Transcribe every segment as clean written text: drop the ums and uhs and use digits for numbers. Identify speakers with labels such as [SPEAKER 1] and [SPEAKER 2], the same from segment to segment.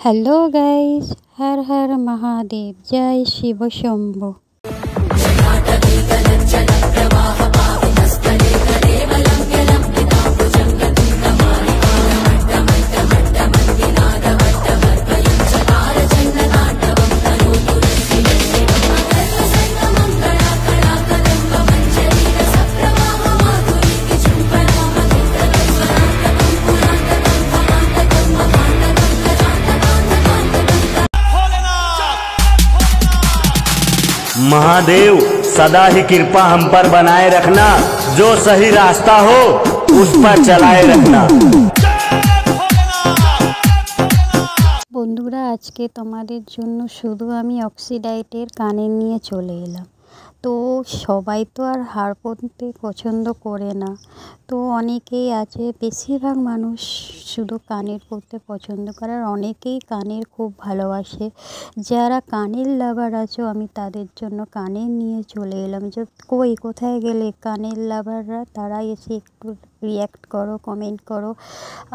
[SPEAKER 1] Hello guys, हर हर महादेव, जय शिव शंभो।
[SPEAKER 2] महादेव सदा ही कृपा हम पर बनाए रखना, जो सही रास्ता हो उस पर चलाए रखना।
[SPEAKER 1] বন্ধুরা, আজকে তোমাদের জন্য শুধু আমি অক্সিডাইটের কানের নিয়ে চলে এলাম। তো সবাই তো আর হার পরতে পছন্দ করে না, তো অনেকেই আছে, বেশিরভাগ মানুষ শুধু কানের পরতে পছন্দ করে, আর অনেকেই কানের খুব ভালোবাসে। যারা কানের লাভার আছো, আমি তাদের জন্য কানের নিয়ে চলে এলাম। যে কোথায় গেলে কানের লাভাররা, তারা এসে একটু রিয়্যাক্ট করো, কমেন্ট করো।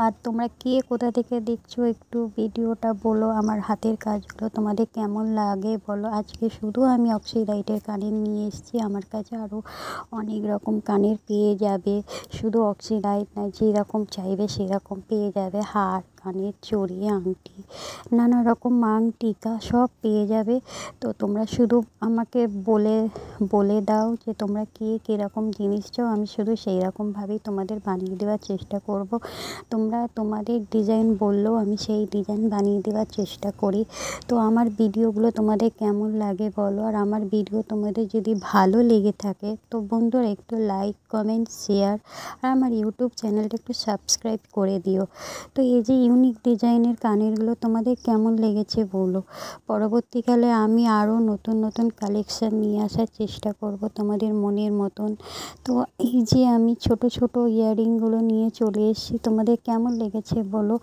[SPEAKER 1] আর তোমরা কে কোথা থেকে দেখছো একটু ভিডিওটা বলো, আমার হাতের কাজগুলো তোমাদের কেমন লাগে বলো। আজকে শুধু আমি অক্সিডাইটের কানের নিয়ে এসেছি। আমার কাছে আরও অনেক রকম কানের পেয়ে যাবে, শুধু অক্সিডাইট না, যেরকম চাইবে সেরকম পেয়ে যাবে। হার, কানের চড়ি, আংটি, নানা রকম মাং টিকা সব পেয়ে যাবে। তো তোমরা শুধু আমাকে বলে দাও যে তোমরা কীরকম জিনিস চাও, আমি শুধু সেই রকমভাবেই তোমাদের বানিয়ে দেওয়ার চেষ্টা করব। তোমরা তোমাদের ডিজাইন বললেও আমি সেই ডিজাইন বানিয়ে দেওয়ার চেষ্টা করি। তো আমার ভিডিওগুলো তোমাদের কেমন লাগে বলো। আর আমার ভিডিও তোমাদের যদি ভালো লেগে থাকে তো বন্ধুরা একটু লাইক, কমেন্ট, শেয়ার, আর আমার ইউটিউব চ্যানেলটা একটু সাবস্ক্রাইব করে দিও। তো এই যে ইউনিক ডিজাইনের কানেরগুলো তোমাদের কেমন লেগেছে বলো। পরবর্তীকালে আমি আরও নতুন নতুন কালেকশান নিয়ে আসার চেষ্টা করব তোমাদের মনের মতন। তো এই যে আমি ছোট ছোট ইয়াররিংগুলো নিয়ে চলে এসেছি, তোমাদের কেমন লেগেছে বলো।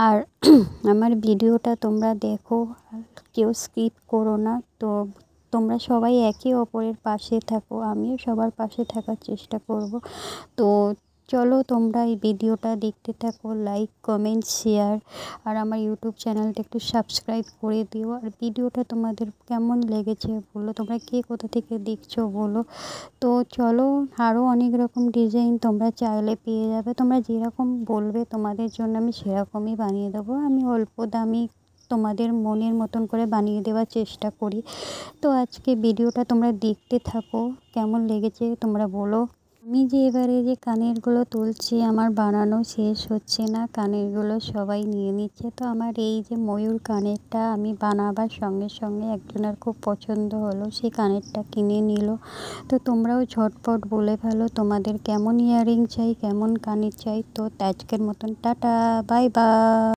[SPEAKER 1] আর আমার ভিডিওটা তোমরা দেখো, কেউ স্কিপ করো না। তো তোমরা সবাই একে অপরের পাশে থাকো, আমিও সবার পাশে থাকার চেষ্টা করব। তো চলো তোমরা এই ভিডিওটা দেখতে থাকো, লাইক, কমেন্ট, শেয়ার, আর আমার ইউটিউব চ্যানেলটা একটু সাবস্ক্রাইব করে দিও। আর ভিডিওটা তোমাদের কেমন লেগেছে বলো, তোমরা কে কোথা থেকে দেখছো বলো। তো চলো, আরও অনেক রকম ডিজাইন তোমরা চাইলে পেয়ে যাবে। তোমরা যেরকম বলবে তোমাদের জন্য আমি সেরকমই বানিয়ে দেবো। আমি অল্প দামি তোমাদের মনের মতন করে বানিয়ে দেওয়ার চেষ্টা করি। তো আজকে ভিডিওটা তোমরা দেখতে থাকো, কেমন লেগেছে তোমরা বলো। আমি যে এবারে যে কানেরগুলো তুলছি, আমার বানানো শেষ হচ্ছে না, কানেরগুলো সবাই নিয়ে নিচ্ছে। তো আমার এই যে ময়ূর কানেরটা আমি বানাবার সঙ্গে সঙ্গে একজনের খুব পছন্দ হলো, সেই কানেরটা কিনে নিল। তো তোমরাও ঝটপট বলে ফেলো তোমাদের কেমন ইয়াররিং চাই, কেমন কানের চাই। তো আজকের মতন টাটা, বাই বাই।